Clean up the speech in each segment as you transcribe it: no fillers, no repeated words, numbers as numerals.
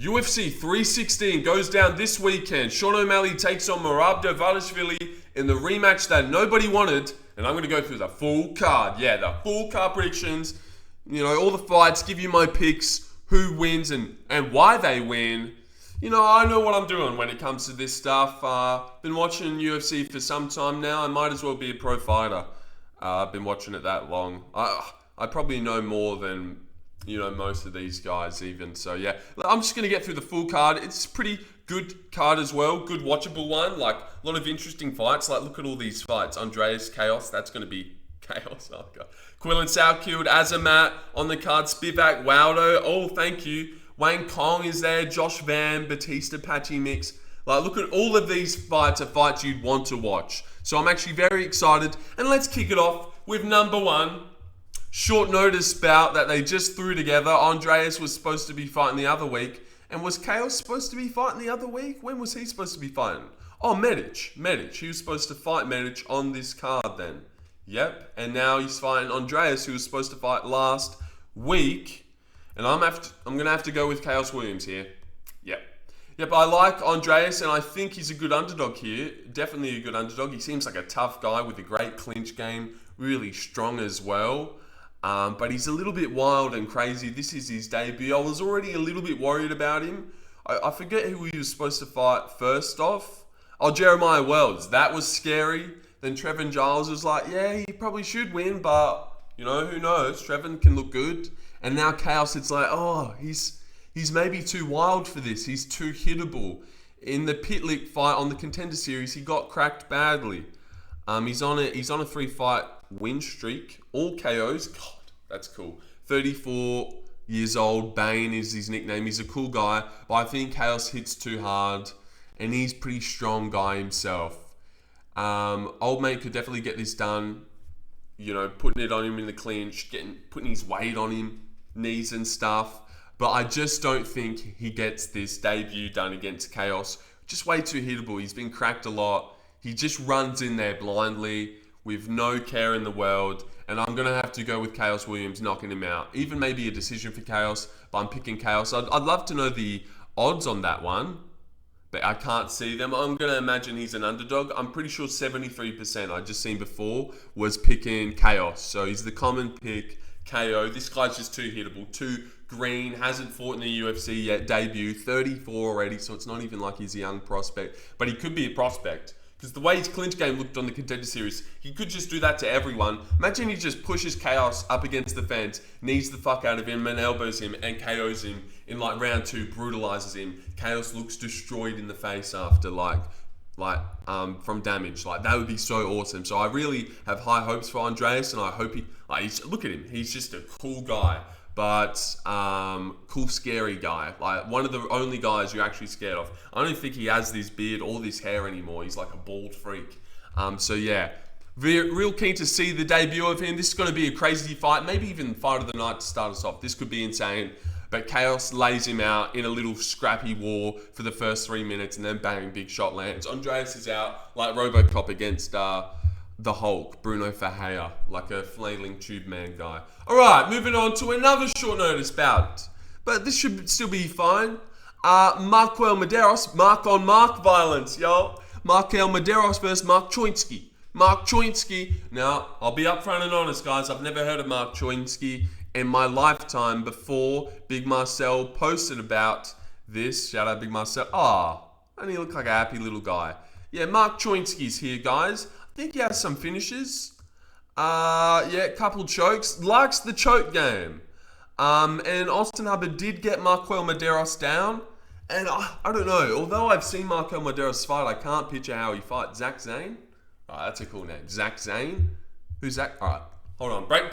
UFC 316 goes down this weekend. Sean O'Malley takes on Dvalishvili in the rematch that nobody wanted. And I'm going to go through the full card. Yeah, the full card predictions. You know, all the fights, give you my picks, who wins and why they win. You know, I know what I'm doing when it comes to this stuff. Been watching UFC for some time now. I might as well be a pro fighter. I've been watching it that long. I probably know more than, you know, most of these guys even. So yeah, I'm just going to get through the full card. It's a pretty good card as well. Good watchable one. Like a lot of interesting fights. Like look at all these fights. Andreas, Khaos. That's going to be Khaos. Oh God. Quillan, Salkilld, Azamat on the card. Spivac, Waldo. Oh, thank you. Wang, Cong is there. Josh Van, Bautista, Patchy mix. Like look at all of these fights are fights you'd want to watch. So I'm actually very excited. And let's kick it off with number one. Short notice bout that they just threw together. Andreas was supposed to be fighting the other week. And was Khaos supposed to be fighting the other week? When was he supposed to be fighting? Oh, Mederos. He was supposed to fight Mederos on this card then. Yep. And now he's fighting Andreas, who was supposed to fight last week. And I'm going to have to go with Khaos Williams here. Yep, I like Andreas, and I think he's a good underdog here. Definitely a good underdog. He seems like a tough guy with a great clinch game. Really strong as well. But he's a little bit wild and crazy. This is his debut. I was already a little bit worried about him. I forget who he was supposed to fight first off. Oh, Jeremiah Wells. That was scary. Then Trevin Giles was like, yeah, he probably should win, but, you know, who knows? Trevin can look good. And now Khaos, it's like, oh, he's maybe too wild for this. He's too hittable. In the Pitlick fight on the Contender Series, he got cracked badly. He's on a 3-fight win streak. All KOs. God, that's cool. 34 years old. Bane is his nickname. He's a cool guy. But I think Khaos hits too hard. And he's a pretty strong guy himself. Old mate could definitely get this done. You know, putting it on him in the clinch. Putting his weight on him. Knees and stuff. But I just don't think he gets this debut done against Khaos. Just way too hittable. He's been cracked a lot. He just runs in there blindly with no care in the world. And I'm going to have to go with Khaos Williams knocking him out. Even maybe a decision for Khaos, but I'm picking Khaos. I'd love to know the odds on that one, but I can't see them. I'm going to imagine he's an underdog. I'm pretty sure 73%, I just seen before, was picking Khaos. So he's the common pick, KO. This guy's just too hittable, too green, hasn't fought in the UFC yet, debut, 34 already, so it's not even like he's a young prospect. But he could be a prospect. Because the way his clinch game looked on the Contender Series, he could just do that to everyone. Imagine he just pushes Khaos up against the fence, knees the fuck out of him, and elbows him, and KOs him in like round 2, brutalizes him. Khaos looks destroyed in the face after from damage. Like that would be so awesome. So I really have high hopes for Andreas, and I hope look at him. He's just a cool guy. But cool, scary guy. Like one of the only guys you're actually scared of. I don't think he has this beard or this hair anymore. He's like a bald freak. So yeah, real keen to see the debut of him. This is going to be a crazy fight. Maybe even fight of the night to start us off. This could be insane. But Khaos lays him out in a little scrappy war for the first 3 minutes, and then bang, big shot lands. Andreas is out like RoboCop against the Hulk, Bruno Fajea, like a flailing tube man guy. Alright, moving on to another short notice bout. But this should still be fine. MarQuel Mederos, mark on mark violence, yo. MarQuel Mederos versus Choinski. Choinski. Now, I'll be upfront and honest, guys. I've never heard of Choinski in my lifetime before Big Marcel posted about this. Shout out Big Marcel. And he looked like a happy little guy. Yeah, Choinski's here, guys. I think he has some finishes. Couple chokes. Likes the choke game. And Austin Hubbard did get MarQuel Mederos down. And I don't know. Although I've seen MarQuel Mederos fight, I can't picture how he fights. Zach Zane? Alright, that's a cool name. Zach Zane? Who's Zach? Alright, hold on. Break.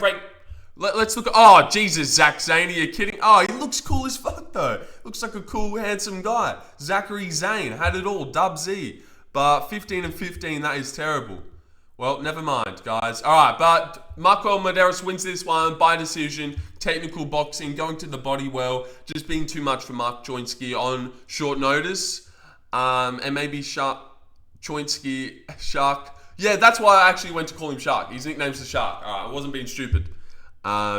Let's look at... Oh, Jesus, Zach Zane. Are you kidding? Oh, he looks cool as fuck, though. Looks like a cool, handsome guy. Zachary Zane. Had it all. Dub Z. But 15 and 15, that is terrible. Well, never mind, guys. Alright, but MarQuel Mederos wins this one by decision. Technical boxing, going to the body well. Just being too much for Choinski on short notice. And maybe Choinski, Shark. Yeah, that's why I actually went to call him Shark. His nickname's the Shark. Alright, I wasn't being stupid.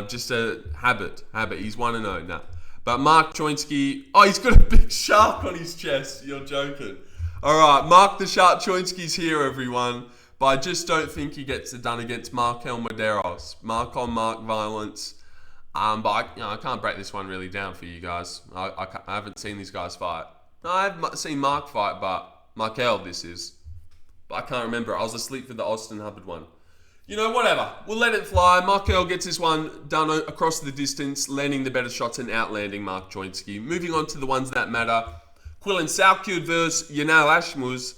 Just a habit. He's 1-0 now. But Mark Choinski, oh, he's got a big shark on his chest. You're joking. All right, Mark the Shark Choinski's here, everyone. But I just don't think he gets it done against MarQuel Mederos. Mark on Mark violence. But I can't break this one really down for you guys. I haven't seen these guys fight. No, I've seen Mark fight, but MarQuel this is. But I can't remember. I was asleep for the Austin Hubbard one. You know, whatever. We'll let it fly. MarQuel gets this one done across the distance, landing the better shots and outlanding Mark Choinski. Moving on to the ones that matter. Quillan Salkilld versus Yanal Ashmouz.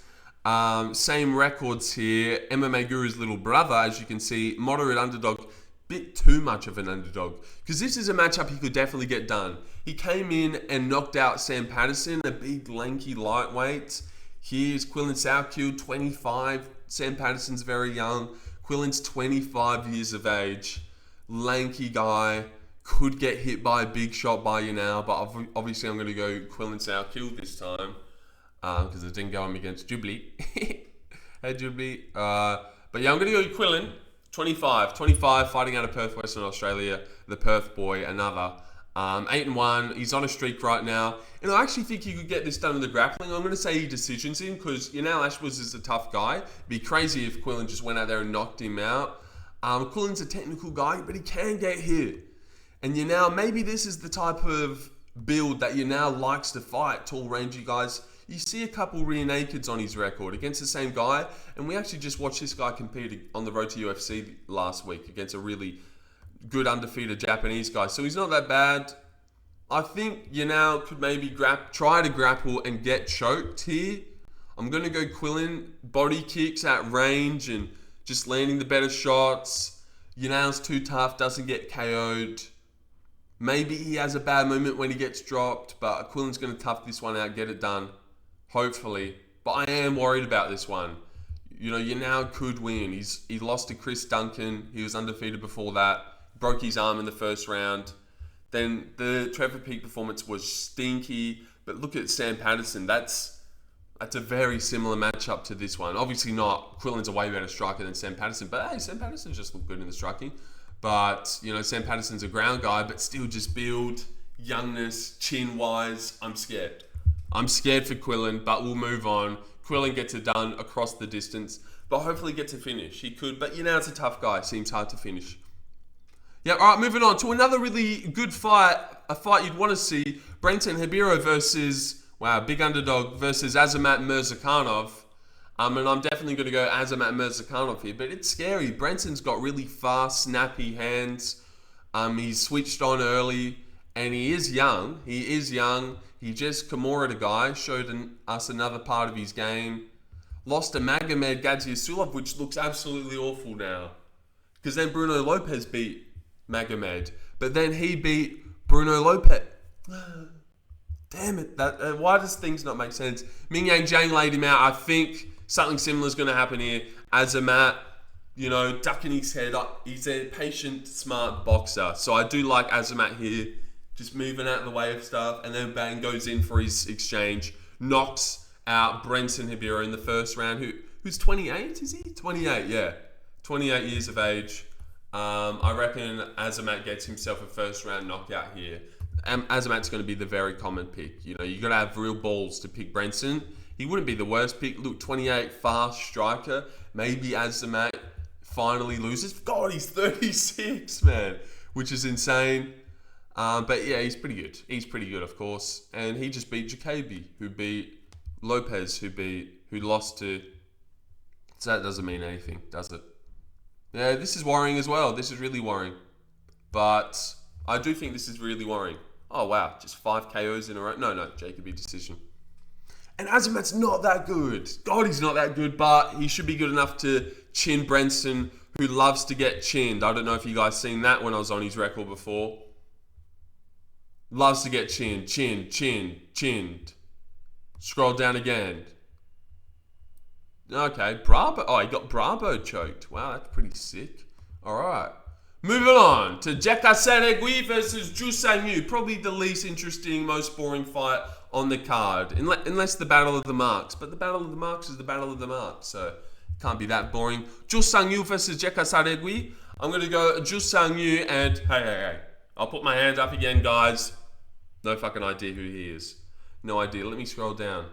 Same records here. MMA Guru's little brother, as you can see, moderate underdog. Bit too much of an underdog. Because this is a matchup he could definitely get done. He came in and knocked out Sam Patterson, a big, lanky lightweight. Here's Quillan Salkilld, 25. Sam Patterson's very young. Quillan's 25 years of age. Lanky guy. Could get hit by a big shot by you now, but obviously I'm going to go Quillan Salkilld this time because I didn't go him against Jubilee. Hey Jubilee. But yeah, I'm going to go Quillan, 25, fighting out of Perth, Western Australia. The Perth boy, another. 8-1. He's on a streak right now, and I actually think he could get this done with the grappling. I'm going to say he decisions him because Yanal Ashmouz is a tough guy. It'd be crazy if Quillan just went out there and knocked him out. Quillan's a technical guy, but he can get hit. And Yanal, maybe this is the type of build that Yanal likes to fight, tall, rangy guys. You see a couple rear nakeds on his record against the same guy, and we actually just watched this guy compete on the road to UFC last week against a really good undefeated Japanese guy. So he's not that bad. I think Yanal could maybe try to grapple and get choked here. I'm going to go Quillan, body kicks at range and just landing the better shots. Yanal's too tough, doesn't get KO'd. Maybe he has a bad moment when he gets dropped, but Quillan's going to tough this one out, get it done. Hopefully. But I am worried about this one. You know, Yanal could win. He lost to Chris Duncan. He was undefeated before that. Broke his arm in the first round. Then the Trevor Peak performance was stinky. But look at Sam Patterson. That's a very similar matchup to this one. Obviously not. Quillan's a way better striker than Sam Patterson. But hey, Sam Patterson just looked good in the striking. But, you know, Sam Patterson's a ground guy, but still just build, youngness, chin-wise. I'm scared. I'm scared for Quillan, but we'll move on. Quillan gets it done across the distance, but hopefully gets a finish. He could, but you know, it's a tough guy. Seems hard to finish. Yeah, all right, moving on to another really good fight. A fight you'd want to see. Brendson Ribeiro versus, wow, big underdog versus Azamat Murzakanov. And I'm definitely going to go Azamat Murzakanov here, but it's scary. Brenson's got really fast, snappy hands. He's switched on early, and he is young. He just Kimura'd a guy, showed us another part of his game. Lost to Magomed Gaziasulov, which looks absolutely awful now. Because then Bruno Lopez beat Magomed, but then he beat Bruno Lopez. Damn it! Why does things not make sense? Ming Yang Zhang laid him out. I think something similar is going to happen here. Azamat, you know, ducking his head up. He's a patient, smart boxer. So I do like Azamat here. Just moving out of the way of stuff. And then bang, goes in for his exchange. Knocks out Brendson Ribeiro in the first round. Who's 28, is he? 28, yeah. 28 years of age. I reckon Azamat gets himself a first round knockout here. Azamat's going to be the very common pick. You know, you got to have real balls to pick Brendson. He wouldn't be the worst pick. Look, 28, fast striker. Maybe Azamat finally loses. God, he's 36, man. Which is insane. But yeah, he's pretty good. He's pretty good, of course. And he just beat Jacoby, who beat Lopez, who lost to... So that doesn't mean anything, does it? Yeah, this is worrying as well. This is really worrying. But I do think this is really worrying. Oh, wow. Just 5 KOs in a row. No, Jacoby decision. And Azamat's not that good. God, he's not that good, but he should be good enough to chin Brendson, who loves to get chinned. I don't know if you guys seen that when I was on his record before. Loves to get chinned. Scroll down again. Okay, Bravo. Oh, he got Bravo choked. Wow, that's pretty sick. All right. Moving on to Jeka Saragih versus Zhu Sangyu. Probably the least interesting, most boring fight on the card. Unless the Battle of the Marks. But the Battle of the Marks is the Battle of the Marks. So, it can't be that boring. Zhu Sangyu versus Jeka Saragih. I'm going to go Zhu Sangyu and... Hey. I'll put my hands up again, guys. No fucking idea who he is. No idea. Let me scroll down.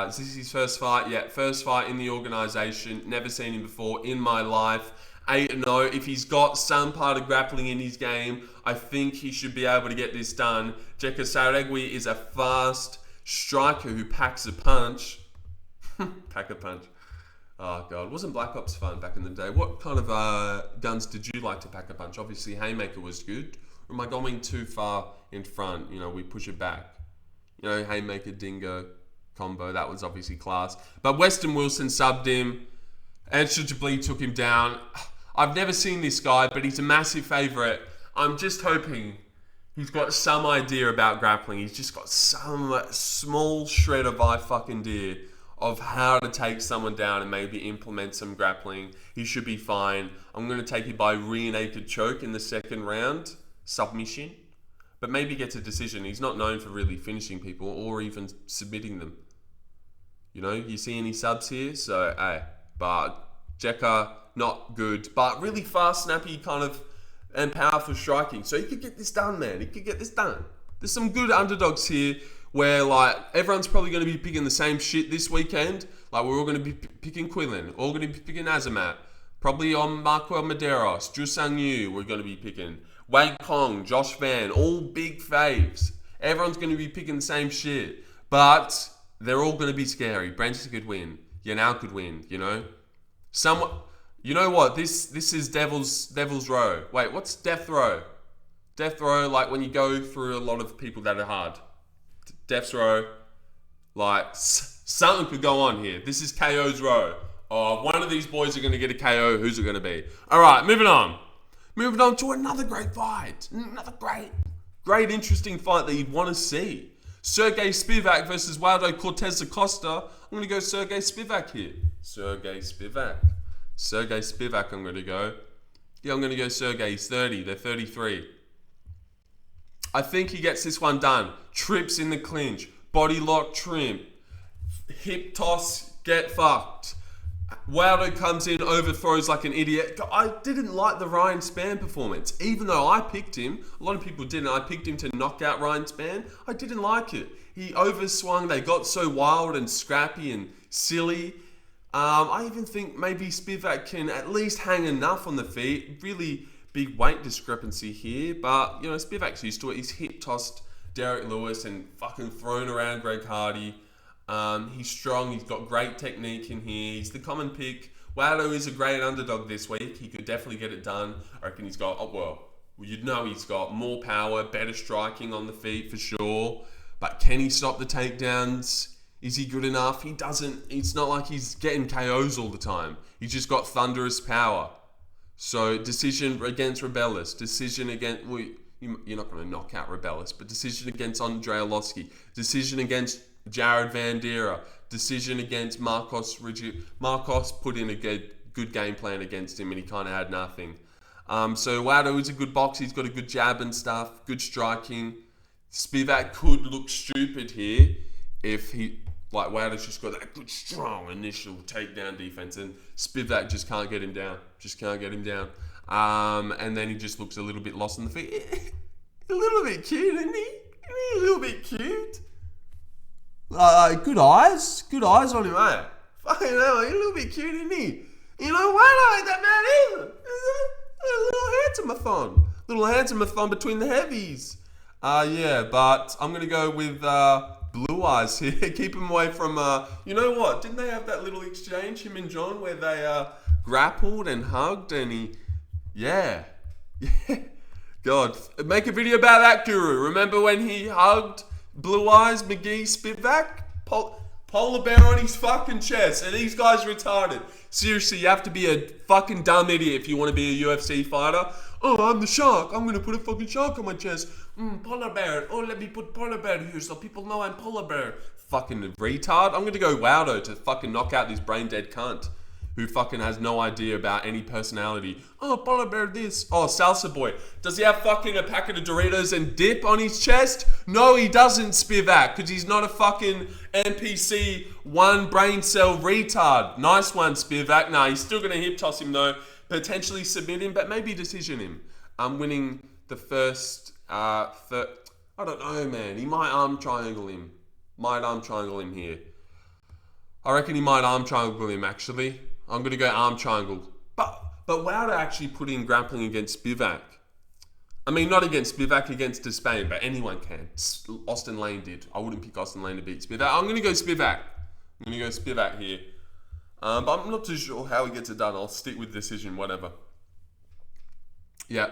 Is this his first fight? Yeah, first fight in the organisation. Never seen him before in my life. 8-0. If he's got some part of grappling in his game, I think he should be able to get this done. Jeka Saragih is a fast striker who packs a punch. Pack a punch. Oh god, wasn't Black Ops fun back in the day? What kind of guns did you like to pack a punch? Obviously Haymaker was good. Or am I going too far in front? You know, we push it back. You know, Haymaker, Dingo combo, that was obviously class. But Weston Wilson subbed him. Answer to Bleed took him down. I've never seen this guy, but he's a massive favourite. I'm just hoping he's got some idea about grappling. He's just got some small shred of idea of how to take someone down and maybe implement some grappling. He should be fine. I'm going to take it by rear naked choke in the second round. Submission. But maybe gets a decision. He's not known for really finishing people or even submitting them. You know, you see any subs here? So, hey. But Jeka, not good. But really fast, snappy kind of and powerful striking. So he could get this done, man. He could get this done. There's some good underdogs here where, like, everyone's probably going to be picking the same shit this weekend. Like, we're all going to be picking Quillan. All going to be picking Azamat. Probably on MarQuel Mederos. Jusang Yu, we're going to be picking. Wang Cong, Josh Van, all big faves. Everyone's going to be picking the same shit. But they're all going to be scary. Brendson could win. Yanal could win, you know? You know what? This is Devil's Row. Wait, what's Death Row? Death Row, like when you go through a lot of people that are hard. Death's Row. Like, something could go on here. This is KO's Row. Oh, one of these boys are going to get a KO. Who's it going to be? All right, moving on. Moving on to another great fight. Another great interesting fight that you'd want to see. Sergei Spivac versus Waldo Cortes Acosta. I'm going to go Sergei Spivac here. Sergei Spivac, I'm going to go. Yeah, I'm going to go Sergei. He's 30. They're 33. I think he gets this one done. Trips in the clinch. Body lock, trim. Hip toss, get fucked. Waldo comes in, overthrows like an idiot. I didn't like the Ryan Spann performance. Even though I picked him, a lot of people didn't. I picked him to knock out Ryan Spann. I didn't like it. He overswung. They got so wild and scrappy and silly. I even think maybe Spivac can at least hang enough on the feet. Really big weight discrepancy here. But, you know, Spivac's used to it. He's hip-tossed Derek Lewis and fucking thrown around Greg Hardy. He's strong. He's got great technique in here. He's the common pick. Waldo is a great underdog this week. He could definitely get it done. I reckon he's got, you'd know he's got more power, better striking on the feet for sure. But can he stop the takedowns? Is he good enough? He doesn't. It's not like he's getting KOs all the time. He's just got thunderous power. So decision against Rebellis. Decision against... Well, you're not going to knock out Rebellis. But decision against Andrei Arlovsky. Decision against Jared Van Dera. Decision against Marcos. Marcos put in a good game plan against him and he kind of had nothing. So Waldo is a good boxer. He's got a good jab and stuff. Good striking. Spivac could look stupid here if he... Like, Waldo's just got that good, strong initial takedown defense, and Spivac just can't get him down. And then he just looks a little bit lost in the feet. A little bit cute, isn't he? A little bit cute. Good eyes on him, eh? Fucking hell, he's a little bit cute, isn't he? You know, Waldo ain't that bad either. He's a little handsome-a-thon between the heavies. Yeah, but I'm going to go with... Blue Eyes here. Keep him away from, you know what? Didn't they have that little exchange, him and John, where they grappled and hugged and he... Yeah. God. Make a video about that, Guru. Remember when he hugged Blue Eyes, McGee, Spivac? Polar bear on his fucking chest. And these guys retarded. Seriously, you have to be a fucking dumb idiot if you want to be a UFC fighter. Oh, I'm the shark. I'm going to put a fucking shark on my chest. Polar bear. Oh, let me put polar bear here so people know I'm polar bear. Fucking retard. I'm going to go Waldo to fucking knock out this brain dead cunt who fucking has no idea about any personality. Oh, polar bear this. Oh, Salsa Boy. Does he have fucking a packet of Doritos and dip on his chest? No, he doesn't, Spivac, because he's not a fucking NPC one brain cell retard. Nice one, Spivac. Nah, he's still going to hip toss him though. Potentially submit him, but maybe decision him. I'm winning the first... I don't know, man. He might arm triangle him. Might arm triangle him here. I reckon he might arm triangle him, actually. I'm going to go arm triangle. But Waldo actually put in grappling against Spivac. I mean, not against Spivac, against Despain, but anyone can. Austin Lane did. I wouldn't pick Austin Lane to beat Spivac. I'm going to go Spivac. I'm going to go Spivac here. But I'm not too sure how he gets it done. I'll stick with decision, whatever. Yeah.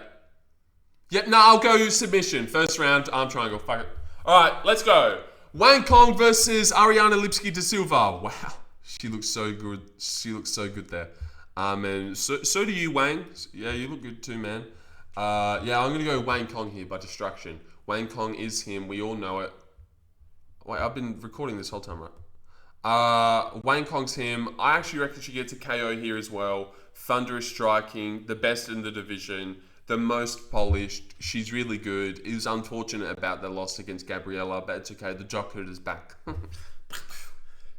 Yep, no, I'll go submission. First round, arm triangle. Fuck it. Alright, let's go. Wang Cong versus Ariane Lipski de Silva. Wow. She looks so good. She looks so good there. And so do you, Wang. Yeah, you look good too, man. Yeah, I'm going to go Wang Cong here by destruction. Wang Cong is him. We all know it. Wait, I've been recording this whole time, right? Wang Kong's him. I actually reckon she gets a KO here as well. Thunderous striking. The best in the division. The most polished. She's really good. It was unfortunate about the loss against Gabriella, but it's okay. The jock hood is back.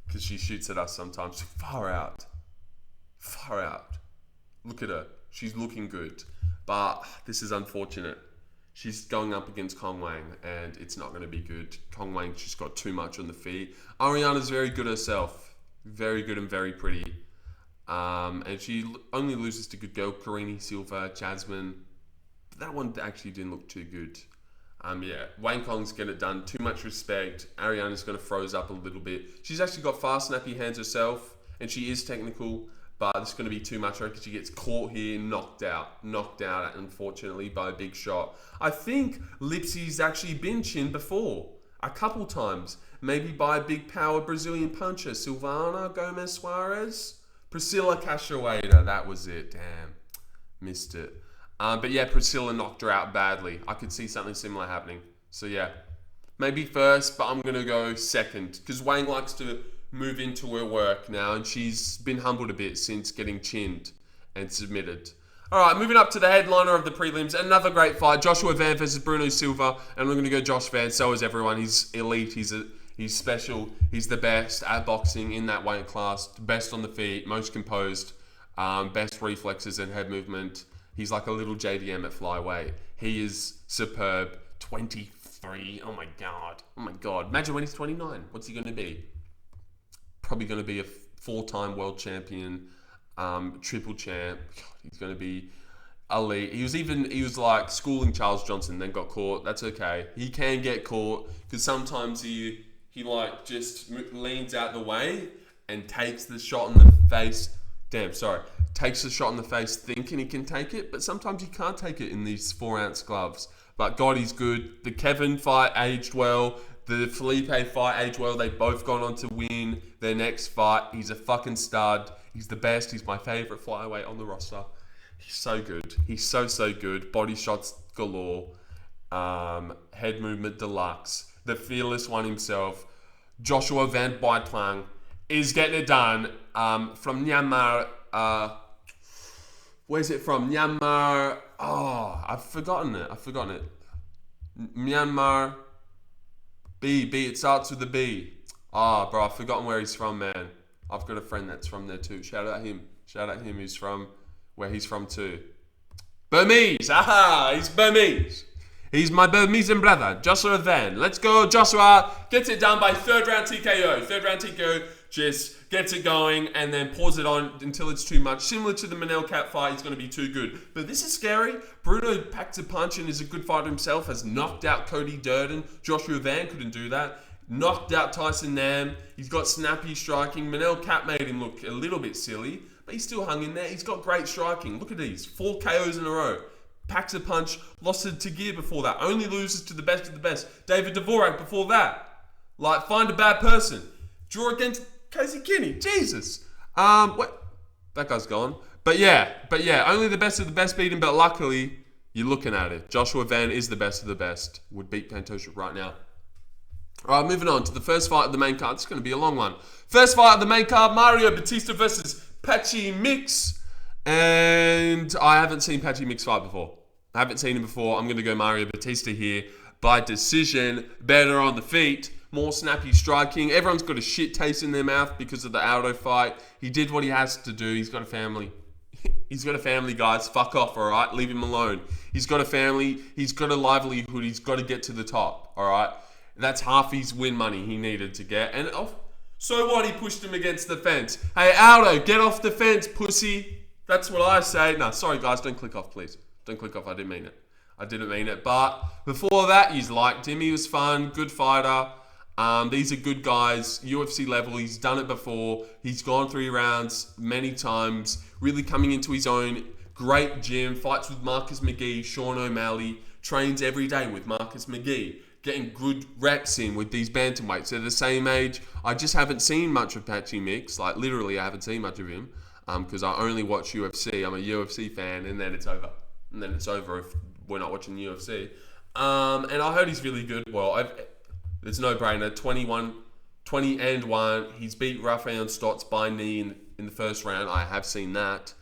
Because she shoots at us sometimes. Far out. Far out. Look at her. She's looking good. But this is unfortunate. She's going up against Cong Wang, and it's not going to be good. Cong Wang, she's got too much on the feet. Ariana's very good herself. Very good and very pretty. And she only loses to good girl. Karini, Silva, Jasmine. That one actually didn't look too good. Yeah, Wang Kong's get it done. Too much respect. Ariana's going to froze up a little bit. She's actually got fast, snappy hands herself, and she is technical, but it's going to be too much. I reckon she gets caught here, knocked out, unfortunately, by a big shot. I think Lipsi's actually been chinned before, a couple times. Maybe by a big power Brazilian puncher. Silvana Gomez Suarez? Priscilla Cachoeira, that was it. Damn, missed it. But yeah, Priscilla knocked her out badly. I could see something similar happening. So yeah, maybe first, but I'm going to go second. Because Wang likes to move into her work now, and she's been humbled a bit since getting chinned and submitted. Alright, moving up to the headliner of the prelims. Another great fight. Joshua Van versus Bruno Silva. And we're going to go Josh Van. So is everyone. He's elite. He's special. He's the best at boxing in that weight class. Best on the feet. Most composed. Best reflexes and head movement. He's like a little JDM at flyweight. He is superb. 23. Oh my god. Oh my god. Imagine when he's 29. What's he going to be? Probably going to be a 4-time world champion. Triple champ. God, he's going to be elite. He was like schooling Charles Johnson, then got caught. That's okay. He can get caught because sometimes he like just leans out the way and takes the shot in the face. Takes the shot in the face thinking he can take it, but sometimes he can't take it in these 4-ounce gloves. But God, he's good. The Kevin fight aged well. The Felipe fight aged well. They've both gone on to win their next fight. He's a fucking stud. He's the best. He's my favourite flyweight on the roster. He's so good. He's so good. Body shots galore. Head movement deluxe. The fearless one himself. Joshua Van Baitlang is getting it done. From Myanmar. Where's it from? Myanmar. Oh, I've forgotten it. Myanmar. B. It starts with a B. Ah, bro, I've forgotten where he's from, man. I've got a friend that's from there too. Shout out him. Who's from where he's from too. Burmese. Aha, he's Burmese. He's my Burmese brother, Joshua Van. Let's go, Joshua. Gets it done by third round TKO. Just gets it going and then pours it on until it's too much. Similar to the Manel Cat fight, he's going to be too good. But this is scary. Bruno packs a punch and is a good fighter himself. Has knocked out Cody Durden. Joshua Van couldn't do that. Knocked out Tyson Nam. He's got snappy striking. Manel Cat made him look a little bit silly, but he's still hung in there. He's got great striking. Look at these. 4 KOs in a row. Packs a punch. Lost to Tagir before that. Only loses to the best of the best. David Dvorak before that. Like, find a bad person. Draw against Casey Kinney. Jesus. What? That guy's gone. But yeah, only the best of the best beat him, but luckily, you're looking at it. Joshua Van is the best of the best. Would beat Pantoja right now. Alright, moving on to the first fight of the main card. It's going to be a long one. First fight of the main card, Mario Bautista versus Patchy Mix. And I haven't seen Patchy Mix fight before. I'm going to go Mario Bautista here by decision. Better on the feet. More snappy striking. Everyone's got a shit taste in their mouth because of the Aldo fight. He did what he has to do. He's got a family. He's got a family, guys. Fuck off, all right? Leave him alone. He's got a family. He's got a livelihood. He's got to get to the top, all right? That's half his win money he needed to get. And so what? He pushed him against the fence. Hey, Aldo, get off the fence, pussy. That's what I say. No, sorry, guys. Don't click off, please. Don't click off. I didn't mean it. But before that, you liked him. He was fun. Good fighter. These are good guys, UFC level. He's done it before. He's gone 3 rounds many times, really coming into his own. Great gym, fights with Marcus McGee, Sean O'Malley, trains every day with Marcus McGee, getting good reps in with these bantamweights. They're the same age. I just haven't seen much of Patchy Mix. Like, literally, I haven't seen much of him because I only watch UFC. I'm a UFC fan, and then it's over. If we're not watching UFC. And I heard he's really good. Well, it's no-brainer. 20-1. He's beat Rafael Stotts by knee in the first round. I have seen that.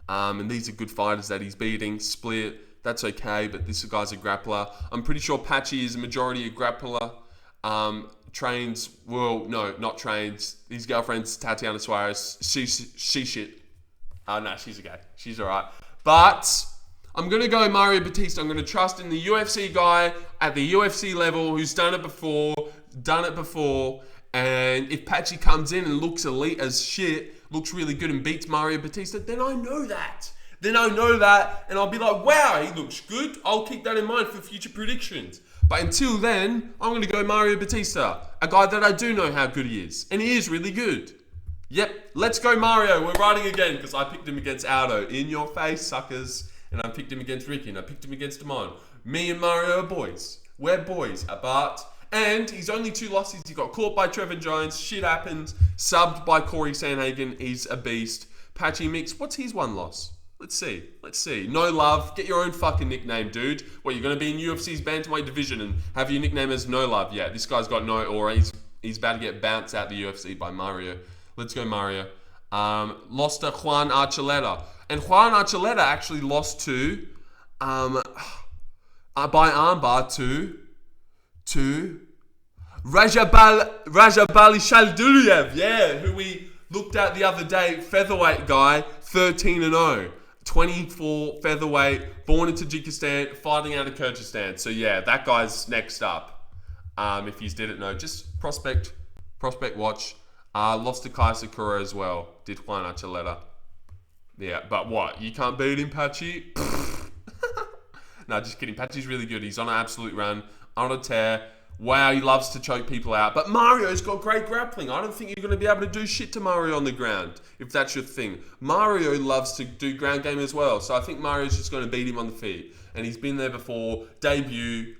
And these are good fighters that he's beating. Split, that's okay, but this guy's a grappler. I'm pretty sure Patchy is a majority a grappler. Trains, well, no, not trains. His girlfriend's Tatiana Suarez. She shit. Oh, no, she's okay. She's all right. But I'm going to go Mario Bautista. I'm going to trust in the UFC guy at the UFC level who's done it before. And if Patchy comes in and looks elite as shit, looks really good and beats Mario Bautista, then I know that. And I'll be like, wow, he looks good. I'll keep that in mind for future predictions. But until then, I'm going to go Mario Bautista, a guy that I do know how good he is. And he is really good. Yep, let's go Mario. We're riding again because I picked him against Aldo. In your face, suckers. And I picked him against Ricky, and I picked him against Damon. Me and Mario are boys. We're boys. And he's only 2 losses. He got caught by Trevor Jones. Shit happens. Subbed by Corey Sandhagen. He's a beast. Patchy Mix. What's his 1 loss? Let's see. No Love. Get your own fucking nickname, dude. What, you're going to be in UFC's bantamweight division and have your nickname as No Love? Yeah, this guy's got no aura. He's about to get bounced out the UFC by Mario. Let's go Mario. Lost to Juan Archuleta. And Juan Archuleta actually lost to, by armbar to Rajabali, yeah, who we looked at the other day, featherweight guy, 13-0, 24 featherweight, born in Tajikistan, fighting out of Kyrgyzstan. So yeah, that guy's next up. If you didn't know, just prospect watch. Lost to Kai Sakura as well, did Juan Archuleta. Yeah, but what? You can't beat him, Patchy? No, just kidding. Patchy's really good. He's on an absolute run, on a tear. Wow, he loves to choke people out. But Mario's got great grappling. I don't think you're going to be able to do shit to Mario on the ground, if that's your thing. Mario loves to do ground game as well. So I think Mario's just going to beat him on the feet. And he's been there before. Debut,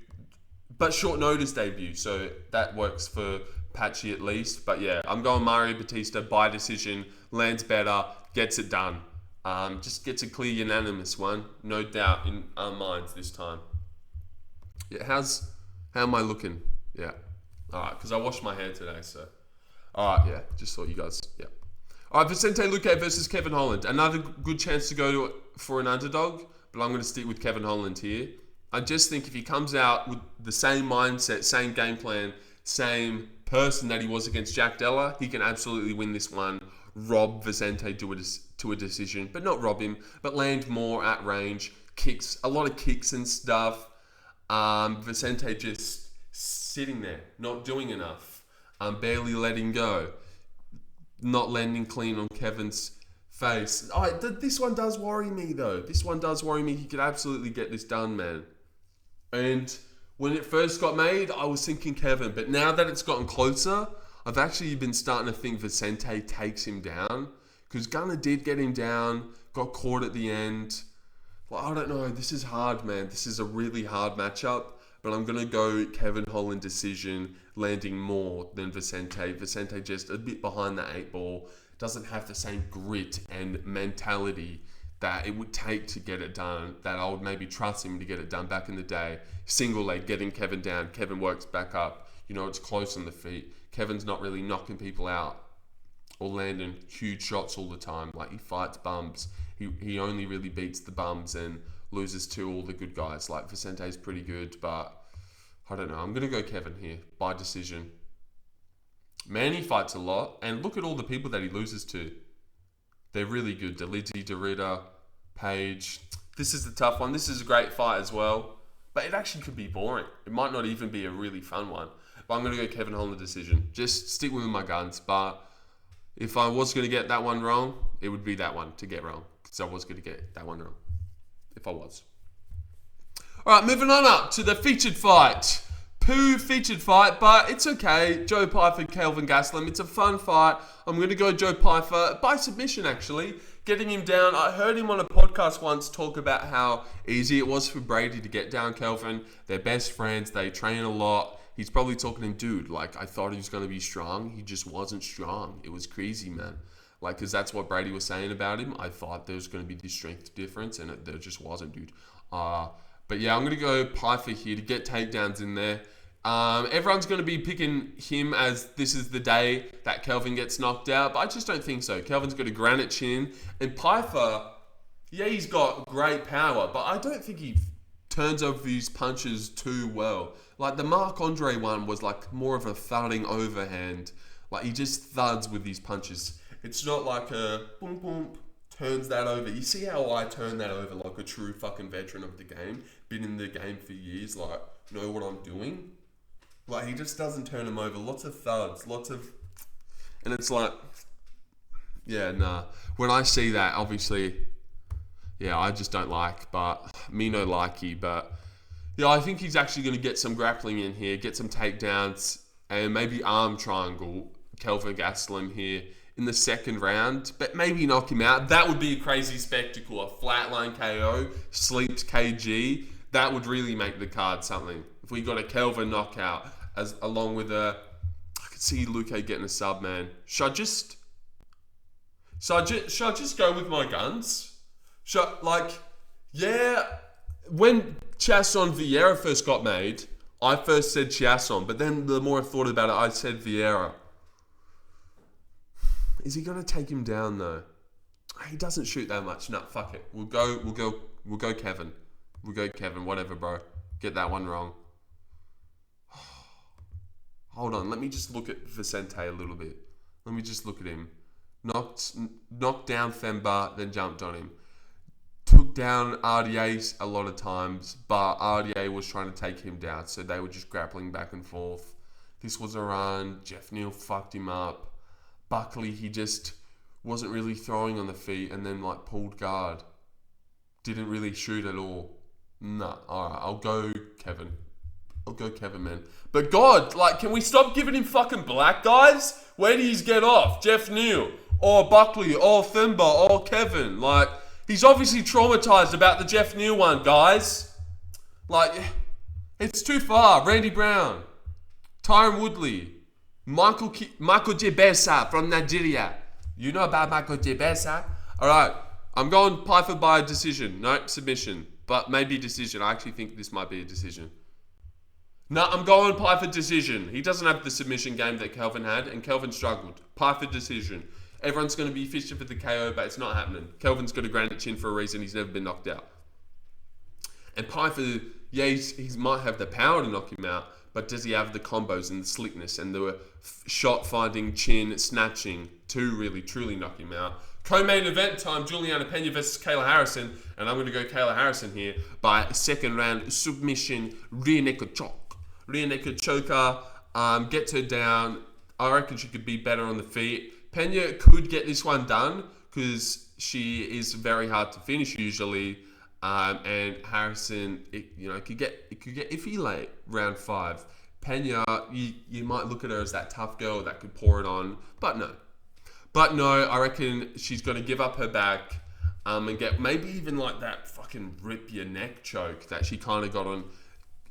but short notice debut. So that works for Patchy at least. But yeah, I'm going Mario Bautista by decision. Lands better. Gets it done. Just gets a clear unanimous one. No doubt in our minds this time. Yeah, how am I looking? Yeah. Alright, because I washed my hair today, so. Alright, yeah. Just thought you guys, yeah. Alright, Vicente Luque versus Kevin Holland. Another good chance to go for an underdog, but I'm going to stick with Kevin Holland here. I just think if he comes out with the same mindset, same game plan, same person that he was against Jack Della, he can absolutely win this one. Rob Vicente to a decision, but not rob him, but land more at range. Kicks, a lot of kicks and stuff. Vicente just sitting there, not doing enough. Barely letting go. Not landing clean on Kevin's face. This one does worry me, though. This one does worry me. He could absolutely get this done, man. And when it first got made, I was thinking Kevin. But now that it's gotten closer, I've actually been starting to think Vicente takes him down. Because Gunnar did get him down, got caught at the end. Well, I don't know. This is hard, man. This is a really hard matchup. But I'm going to go Kevin Holland decision, landing more than Vicente. Vicente just a bit behind the 8 ball. Doesn't have the same grit and mentality that it would take to get it done. That I would maybe trust him to get it done back in the day. Single leg, getting Kevin down. Kevin works back up. You know, it's close on the feet. Kevin's not really knocking people out or landing huge shots all the time. Like, he fights bums. He only really beats the bums and loses to all the good guys. Like, Vicente's pretty good, but I don't know. I'm going to go Kevin here by decision. Man, he fights a lot. And look at all the people that he loses to. They're really good. Delizzi, Derrida, Page. This is the tough one. This is a great fight as well. But it actually could be boring. It might not even be a really fun one. But I'm going to go Kevin Holland decision. Just stick with my guns. But if I was going to get that one wrong, it would be that one to get wrong. Because I was going to get that one wrong. If I was. Alright, moving on up to the featured fight. Poo featured fight, but it's okay. Joe Pyfer, Kelvin Gastelum. It's a fun fight. I'm going to go Joe Pyfer by submission, actually. Getting him down. I heard him on a podcast once talk about how easy it was for Brady to get down Kelvin. They're best friends. They train a lot. He's probably talking to him, dude, like, I thought he was going to be strong. He just wasn't strong. It was crazy, man. Like, because that's what Brady was saying about him. I thought there was going to be this strength difference, and there just wasn't, dude. But yeah, I'm going to go Pyfer here to get takedowns in there. Everyone's going to be picking him as this is the day that Kelvin gets knocked out, but I just don't think so. Kelvin's got a granite chin, and Pyfer, yeah, he's got great power, but I don't think he turns over these punches too well. Like the Marc-Andre one was like more of a thudding overhand. Like he just thuds with these punches. It's not like a boom boom turns that over. You see how I turn that over like a true fucking veteran of the game, been in the game for years, like know what I'm doing. Like, he just doesn't turn him over. Lots of thuds, and it's like, yeah, nah. When I see that, obviously, yeah, I just don't like, but me no likey, but yeah, I think he's actually going to get some grappling in here, get some takedowns, and maybe arm triangle Kelvin Gastelum here in the second round, but maybe knock him out. That would be a crazy spectacle, a flatline KO, sleeps KG. That would really make the card something. If we got a Kelvin knockout, as along with I could see Luque getting a sub, man. Should I just go with my guns? When Chiasson Vieira first got made, I first said Chiasson, but then the more I thought about it, I said Vieira. Is he gonna take him down though? He doesn't shoot that much. No, fuck it. We'll go Kevin. We'll go Kevin. Whatever, bro. Get that one wrong. Hold on, let me just look at Vicente a little bit. Let me just look at him. Knocked down Femba, then jumped on him. Took down RDA a lot of times, but RDA was trying to take him down, so they were just grappling back and forth. This was a run. Jeff Neal fucked him up. Buckley, he just wasn't really throwing on the feet and then like pulled guard. Didn't really shoot at all. Nah, alright, I'll go Kevin. Man. But God, like, can we stop giving him fucking black guys? Where do you get off? Jeff Neal, or Buckley, or Themba, or Kevin. Like, he's obviously traumatized about the Jeff Neal one, guys. Like, it's too far. Randy Brown, Tyron Woodley, Michael Jebesa from Nigeria. You know about Michael Jebesa? Alright, I'm going Pyfer by decision. No, submission. But maybe decision. I actually think this might be a decision. No, I'm going Pyfer decision. He doesn't have the submission game that Kelvin had, and Kelvin struggled. Pyfer decision. Everyone's going to be fishing for the KO, but it's not happening. Kelvin's got a granite chin for a reason. He's never been knocked out. And Pyfer, yeah, he might have the power to knock him out, but does he have the combos and the slickness and the shot-finding, chin, snatching to really, truly knock him out? Co-main event time, Juliana Pena versus Kayla Harrison, and I'm going to go Kayla Harrison here by second round submission, rear naked choke. Rear naked choker, gets her down. I reckon she could be better on the feet. Pena could get this one done because she is very hard to finish usually, and Harrison, it could get iffy late round 5. Pena, you might look at her as that tough girl that could pour it on, but no. I reckon she's going to give up her back and get maybe even like that fucking rip your neck choke that she kind of got on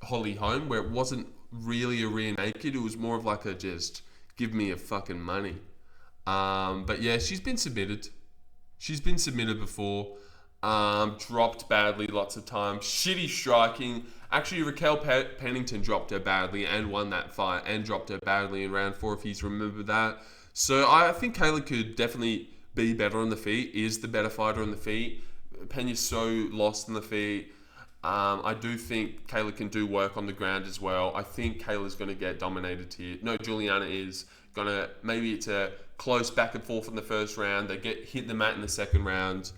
Holly Holm, where it wasn't really a rear naked. It was more of like a just give me a fucking money. But yeah, she's been submitted. She's been submitted before. Dropped badly lots of times. Shitty striking. Actually, Raquel Pennington dropped her badly and won that fight and dropped her badly in round 4, if he's remembered that. So I think Kayla could definitely be better on the feet, is the better fighter on the feet. Pena's so lost on the feet. I do think Kayla can do work on the ground as well. I think Kayla's going to get dominated here. No, Juliana is going to, maybe it's a close back and forth in the first round. They hit the mat in the second round.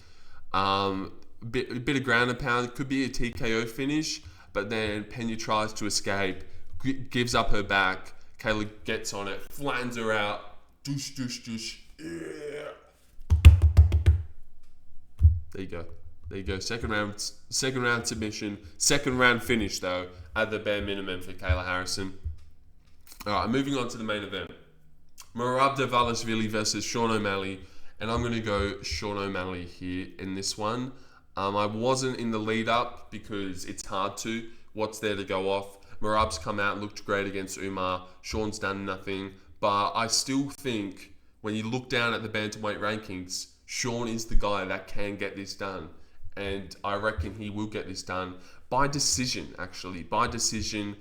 a bit of ground and pound. Could be a TKO finish, but then Pena tries to escape, gives up her back. Kayla gets on it, flattens her out. Douche, douche, douche. Yeah. There you go. Second round submission. Second round finish, though, at the bare minimum for Kayla Harrison. All right, moving on to the main event. Merab Dvalishvili versus Sean O'Malley. And I'm going to go Sean O'Malley here in this one. I wasn't in the lead up because it's hard to. What's there to go off? Merab's come out, looked great against Umar. Sean's done nothing. But I still think when you look down at the bantamweight rankings, Sean is the guy that can get this done. And I reckon he will get this done by decision, actually. By decision,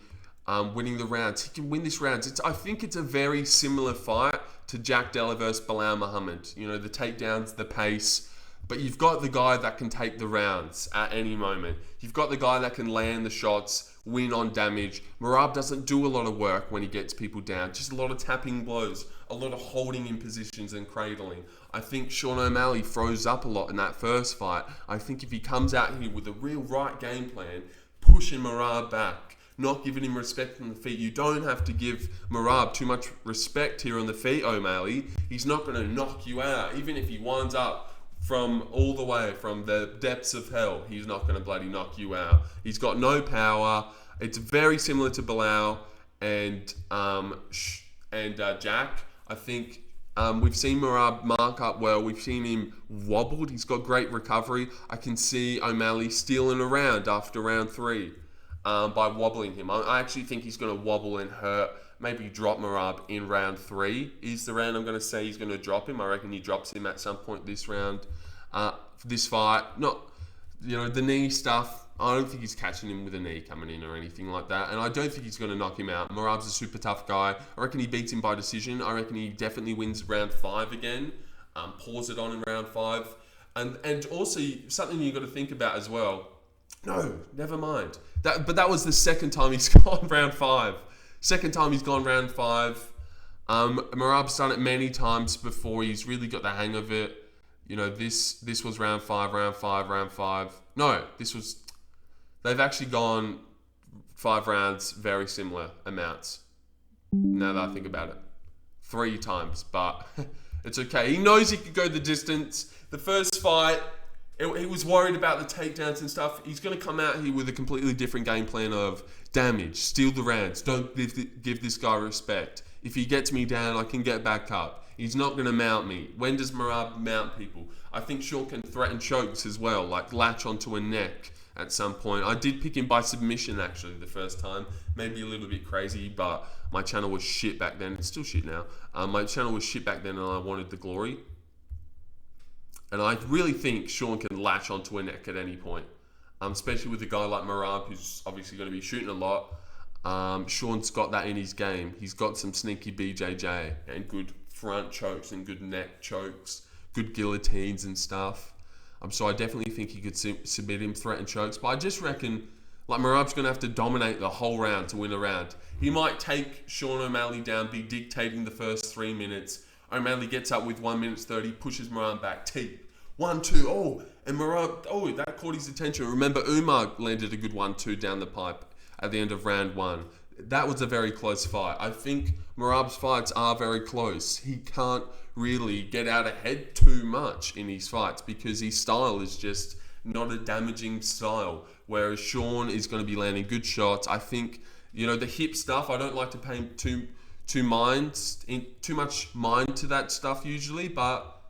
winning the rounds. He can win this round. I think it's a very similar fight to Jack Della versus Bilal Muhammad. You know, the takedowns, the pace. But you've got the guy that can take the rounds at any moment. You've got the guy that can land the shots, win on damage. Merab doesn't do a lot of work when he gets people down. Just a lot of tapping blows, a lot of holding in positions and cradling. I think Sean O'Malley froze up a lot in that first fight. I think if he comes out here with a real right game plan, pushing Merab back, not giving him respect on the feet. You don't have to give Merab too much respect here on the feet, O'Malley. He's not going to knock you out. Even if he winds up from all the way from the depths of hell, he's not going to bloody knock you out. He's got no power. It's very similar to Bilal and Jack. I think we've seen Merab mark up well. We've seen him wobbled. He's got great recovery. I can see O'Malley stealing a round after round 3. By wobbling him. I actually think he's going to wobble and hurt. Maybe drop Merab in round 3 is the round I'm going to say he's going to drop him. I reckon he drops him at some point this round. This fight, not, the knee stuff. I don't think he's catching him with a knee coming in or anything like that. And I don't think he's going to knock him out. Merab's a super tough guy. I reckon he beats him by decision. I reckon he definitely wins round 5 again. Pours it on in round 5. And also something you've got to think about as well. No, never mind. But that was the second time he's gone round 5. Second time he's gone round 5. Merab's done it many times before. He's really got the hang of it. This was round 5. No, they've actually gone 5 rounds, very similar amounts. Now that I think about it. 3 times, but it's okay. He knows he could go the distance. The first fight, he was worried about the takedowns and stuff. He's going to come out here with a completely different game plan of damage, steal the rounds, don't give this guy respect. If he gets me down, I can get back up. He's not going to mount me. When does Merab mount people? I think Sean can threaten chokes as well, like latch onto a neck at some point. I did pick him by submission actually the first time. Maybe a little bit crazy, but my channel was shit back then. It's still shit now. My channel was shit back then and I wanted the glory. And I really think Sean can latch onto a neck at any point, especially with a guy like Merab, who's obviously going to be shooting a lot. Sean's got that in his game. He's got some sneaky BJJ and good front chokes and good neck chokes, good guillotines and stuff. So I definitely think he could submit him, threaten chokes. But I just reckon like Merab's going to have to dominate the whole round to win a round. He might take Sean O'Malley down, be dictating the first 3 minutes. O'Malley gets up with 1 minute 30, pushes Merab back. T. 1-2. Oh, and Merab, that caught his attention. Remember, Umar landed a good 1-2 down the pipe at the end of round 1. That was a very close fight. I think Merab's fights are very close. He can't really get out ahead too much in his fights because his style is just not a damaging style. Whereas Sean is going to be landing good shots. I think, the hip stuff, I don't like to pay too much mind to that stuff usually, but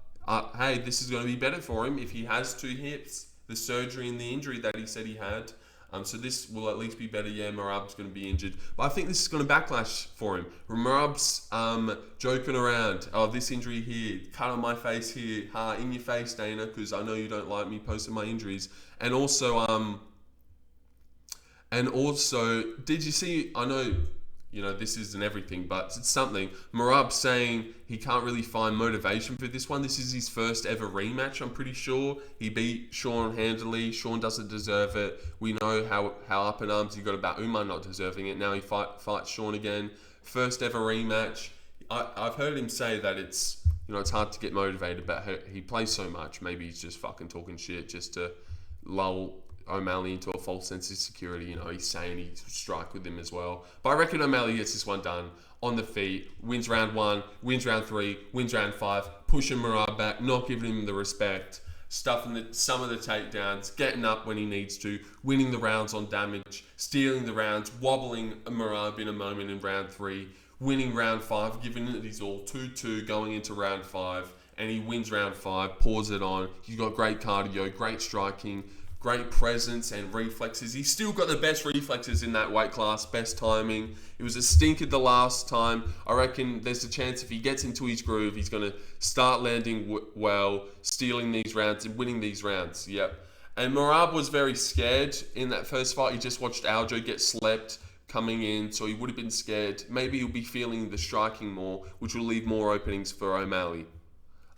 hey, this is going to be better for him if he has 2 hips, the surgery and the injury that he said he had. So this will at least be better. Yeah, Merab's going to be injured, but I think this is going to backlash for him. Merab's joking around. Oh, this injury here, cut on my face here, in your face, Dana, because I know you don't like me posting my injuries. And also, did you see? I know. This isn't everything, but it's something. Merab saying he can't really find motivation for this one. This is his first ever rematch, I'm pretty sure. He beat Sean handily. Sean doesn't deserve it. We know how up in arms he got about Umar not deserving it. Now he fights Sean again. First ever rematch. I've heard him say that it's hard to get motivated, but he plays so much. Maybe he's just fucking talking shit just to lull O'Malley into a false sense of security. You know, he's saying he'd strike with him as well. But I reckon O'Malley gets this one done on the feet, wins round 1, wins round 3, wins round 5, pushing Merab back, not giving him the respect, stuffing some of the takedowns, getting up when he needs to, winning the rounds on damage, stealing the rounds, wobbling Merab in a moment in round 3, winning round 5, giving it his all, 2-2 going into round 5, and he wins round 5, pours it on. He's got great cardio, great striking, great presence and reflexes. He's still got the best reflexes in that weight class, best timing. It was a stinker the last time. I reckon there's a chance if he gets into his groove, he's going to start landing well, stealing these rounds and winning these rounds. Yep. And Merab was very scared in that first fight. He just watched Aljo get slept coming in, so he would have been scared. Maybe he'll be feeling the striking more, which will leave more openings for O'Malley.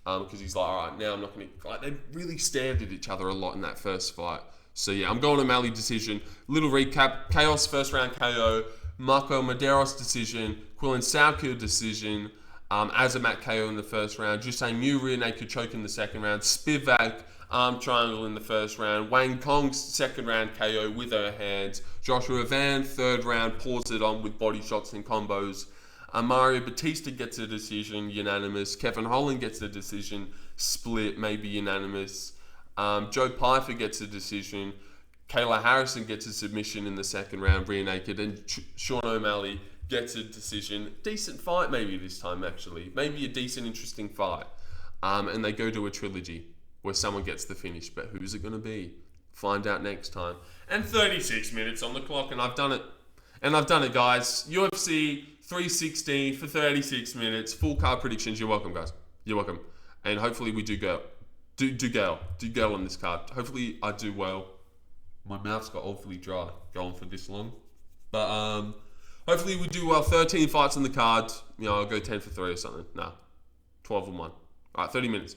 Because he's like, all right, now I'm not going to... Like, they really stared at each other a lot in that first fight. So, yeah, I'm going O'Malley decision. Little recap. Khaos first round KO. MarQuel Mederos decision. Quillan Salkilld decision. Azamat KO in the first round. Justin Mu rear naked choke in the second round. Spivac arm triangle in the first round. Wang Cong second round KO with her hands. Joshua Van third round pours it on with body shots and combos. Mario Bautista gets a decision, unanimous. Kevin Holland gets a decision, split, maybe unanimous. Joe Pyfer gets a decision. Kayla Harrison gets a submission in the second round, rear naked. And Sean O'Malley gets a decision. Decent fight maybe this time, actually. Maybe a decent, interesting fight. And they go to a trilogy where someone gets the finish. But who's it going to be? Find out next time. And 36 minutes on the clock, and I've done it. And I've done it, guys. UFC 316 for 36 minutes. Full card predictions. You're welcome, guys. You're welcome. And hopefully we do go. Do go on this card. Hopefully I do well. My mouth's got awfully dry going for this long. But hopefully we do well. 13 fights on the card. You know, I'll go 10 for 3 or something. Nah. 12 and 1. Alright, 30 minutes.